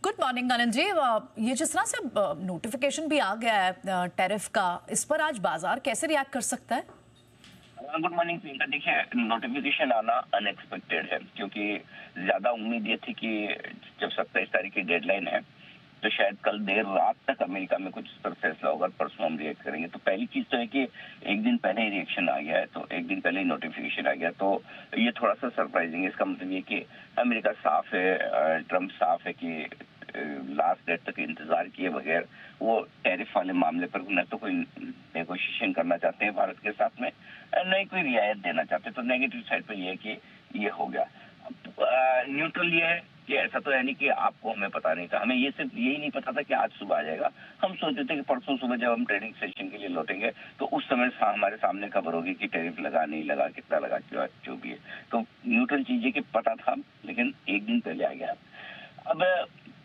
Good morning Anand ji. ये जिस तरह से नोटिफिकेशन भी आ गया है टैरिफ का, इस पर आज बाजार कैसे रिएक्ट कर सकता है? Good morning Priyanka. देखिए, नोटिफिकेशन आना अनएक्सपेक्टेड है क्योंकि ज्यादा उम्मीद ये थी कि जब 27 तारीख की डेडलाइन है तो शायद कल देर रात तक अमेरिका में कुछ इस पर फैसला होगा, परसों हम रिएक्ट करेंगे। तो पहली चीज तो है कि एक दिन पहले ही रिएक्शन आ गया है, तो एक दिन पहले ही नोटिफिकेशन आ गया, तो ये थोड़ा सा सरप्राइजिंग है। इसका मतलब ये कि अमेरिका साफ है, ट्रम्प साफ है कि लास्ट डेट तक इंतजार किए बगैर वो टैरिफ वाले मामले पर न तो कोई नेगोशिएशन करना चाहते हैं भारत के साथ में, न ही कोई रियायत देना चाहते। तो नेगेटिव साइड पर ये है कि ये हो गया। न्यूट्रल ये है कि ऐसा तो है नहीं कि आपको हमें पता नहीं था, हमें ये सिर्फ यही नहीं पता था कि आज सुबह आ जाएगा। हम सोचते थे कि परसों सुबह जब हम ट्रेडिंग सेशन के लिए लौटेंगे तो उस समय हमारे सामने खबर होगी कि टैरिफ लगा नहीं लगा, कितना लगा, जो भी है। तो न्यूट्रल चीजें कि पता था, लेकिन एक दिन पहले आ गया। अब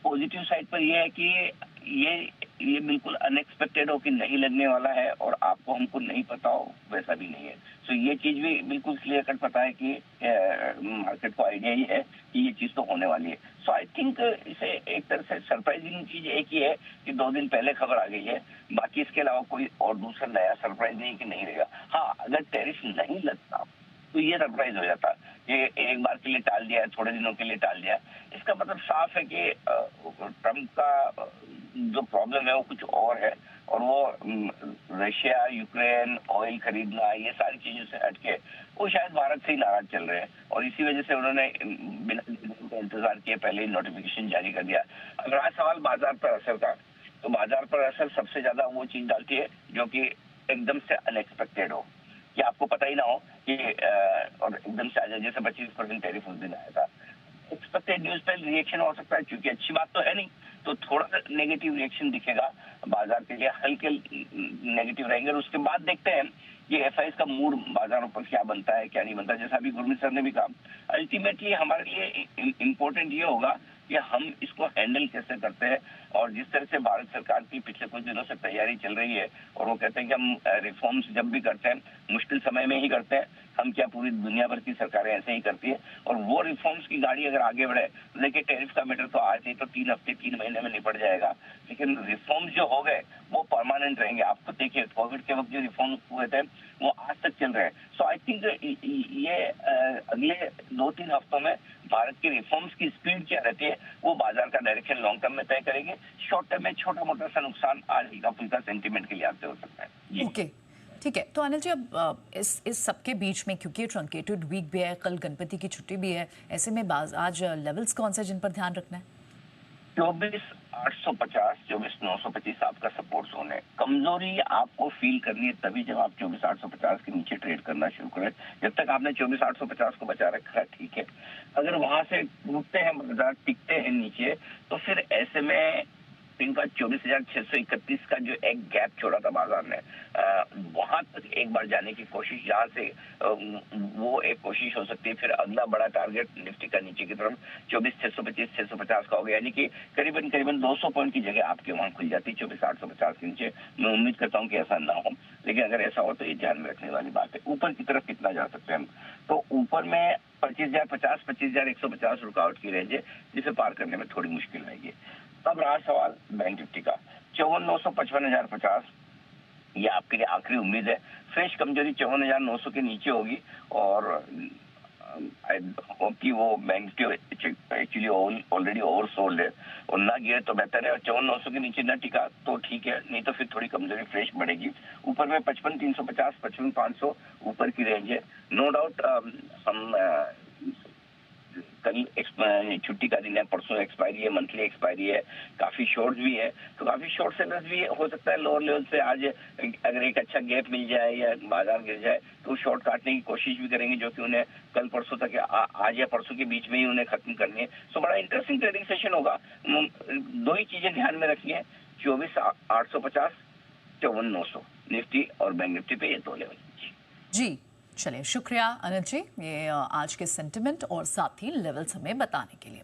पॉजिटिव साइड पर यह है कि ये बिल्कुल अनएक्सपेक्टेड हो कि नहीं लगने वाला है और आपको हमको नहीं पता हो, वैसा भी नहीं है। तो ये चीज भी बिल्कुल क्लियर कट पता है कि मार्केट को आइडिया ही है कि ये चीज तो होने वाली है। सो आई थिंक इसे एक तरह से सरप्राइजिंग चीज एक ही है कि 2 दिन पहले खबर आ गई है। बाकी इसके अलावा कोई और दूसरा नया सरप्राइज नहीं कि नहीं रहेगा। हाँ, अगर टैरिफ नहीं लगता तो ये सरप्राइज हो जाता। ये एक बार के लिए टाल दिया है, थोड़े दिनों के लिए टाल दिया। इसका मतलब साफ है कि ट्रम्प का जो प्रॉब्लम है वो कुछ और है, और वो रशिया, यूक्रेन, ऑयल खरीदना, ये सारी चीजों से हटके वो शायद भारत से ही नाराज चल रहे हैं, और इसी वजह से उन्होंने बिना इंतजार किए पहले ही नोटिफिकेशन जारी कर दिया। अब रहा सवाल बाजार पर असर का, तो बाजार पर असर सबसे ज्यादा वो चीज डालती है जो कि एकदम से अनएक्सपेक्टेड हो, कि आपको पता ही ना हो कि और एकदम से आ जाए। जैसे 25% टैरिफ उस दिन आया था, एक्सपेक्टेड न्यूज पर रिएक्शन हो सकता है, क्योंकि अच्छी बात तो है नहीं, तो थोड़ा सा नेगेटिव रिएक्शन दिखेगा बाजार के लिए, हल्के नेगेटिव रहेंगे। और उसके बाद देखते हैं ये एफआईएस का मूड बाजारों पर क्या बनता है क्या नहीं बनता। जैसा अभी गुरमीत सर ने भी कहा, अल्टीमेटली हमारे लिए इम्पोर्टेंट ये होगा कि हम इसको हैंडल कैसे करते हैं। और जिस तरह से भारत सरकार की पिछले कुछ दिनों से तैयारी चल रही है, और वो कहते हैं कि हम रिफॉर्म्स जब भी करते हैं मुश्किल समय में ही करते हैं, हम क्या पूरी दुनिया भर की सरकारें ऐसे ही करती है। और वो रिफॉर्म्स की गाड़ी अगर आगे बढ़े, देखिए टैरिफ का मैटर तो आज नहीं तो 3 हफ्ते 3 महीने में निपट जाएगा, लेकिन रिफॉर्म्स जो हो गए वो परमानेंट रहेंगे। आपको देखिए कोविड के वक्त जो रिफॉर्म्स हुए थे वो आज तक चल रहे हैं। सो आई थिंक ये अगले 2-3 हफ्तों में भारत के रिफॉर्म्स की स्पीड क्या रहती है वो बाजार का डायरेक्शन लॉन्ग टर्म में तय करेंगे। शॉर्ट टर्म में छोटा मोटा सा नुकसान आज हल्का फुल्का सेंटीमेंट के लिए आते हो सकता है। ओके, ठीक है। तो अनिल जी, अब इस सबके बीच में, क्योंकि ट्रंकेटेड वीक भी है, कल गणपति की छुट्टी भी है, ऐसे में आज लेवल्स कौन से जिन पर ध्यान रखना है? 24,850, 24,925 आपका सपोर्ट जोन है। कमजोरी आपको फील करनी है तभी जब आप 24,850 के नीचे ट्रेड करना शुरू करें। जब तक आपने 24,850 को बचा रखा है, ठीक है। अगर वहां से टूटते हैं बाजार, टिकते हैं नीचे, तो फिर ऐसे में इनका 24,631 का जो एक गैप छोड़ा था बाजार ने, वहां तक एक बार जाने की कोशिश, जहां से वो एक कोशिश हो सकती है। फिर अगला बड़ा टारगेट निफ्टी का नीचे की तरफ 24,625, 650 का हो गया, यानी कि करीबन 200 पॉइंट की जगह आपके वहां खुल जाती है 24,850 के नीचे। मैं उम्मीद करता हूँ कि ऐसा ना हो, लेकिन अगर ऐसा हो तो ये ध्यान में रखने वाली बात है। ऊपर की तरफ कितना जा सकते हैं हम, तो ऊपर में 25,050, 25,150 रुकावट की रेंज है, जिसे पार करने में थोड़ी मुश्किल आएगी। तब रहा सवाल बैंक निफ्टी का, 54,900, 55,050, ये आपके लिए आखिरी उम्मीद है। फ्रेश कमजोरी 54,900 के नीचे होगी, और आई होप कि वो बैंक एक्चुअली ऑलरेडी ओवरसोल्ड है, और ना गिरे तो बेहतर है। 54,900 के नीचे ना टिका तो ठीक है, नहीं तो फिर थोड़ी कमजोरी फ्रेश बढ़ेगी। ऊपर में 55,350, 55,500 ऊपर की रेंज है। नो डाउट हम कल छुट्टी का दिन है, परसों एक्सपायरी है, मंथली एक्सपायरी है, काफी शॉर्ट्स भी है, तो काफी शॉर्ट सेलर्स भी हो सकता है लोअर लेवल से आज अगर एक अच्छा गैप मिल जाए या बाजार गिर जाए तो शॉर्ट काटने की कोशिश भी करेंगे, जो कि उन्हें कल परसों तक आज या परसों के बीच में ही उन्हें खत्म करनी है। सो बड़ा इंटरेस्टिंग ट्रेडिंग सेशन होगा। 2 ही चीजें ध्यान में रखनी है, 24,850, 54,900 निफ्टी और बैंक निफ्टी पे, ये 2 लेवल। जी चलिए, शुक्रिया अनिल जी, ये आज के सेंटिमेंट और साथ ही लेवल्स हमें बताने के लिए।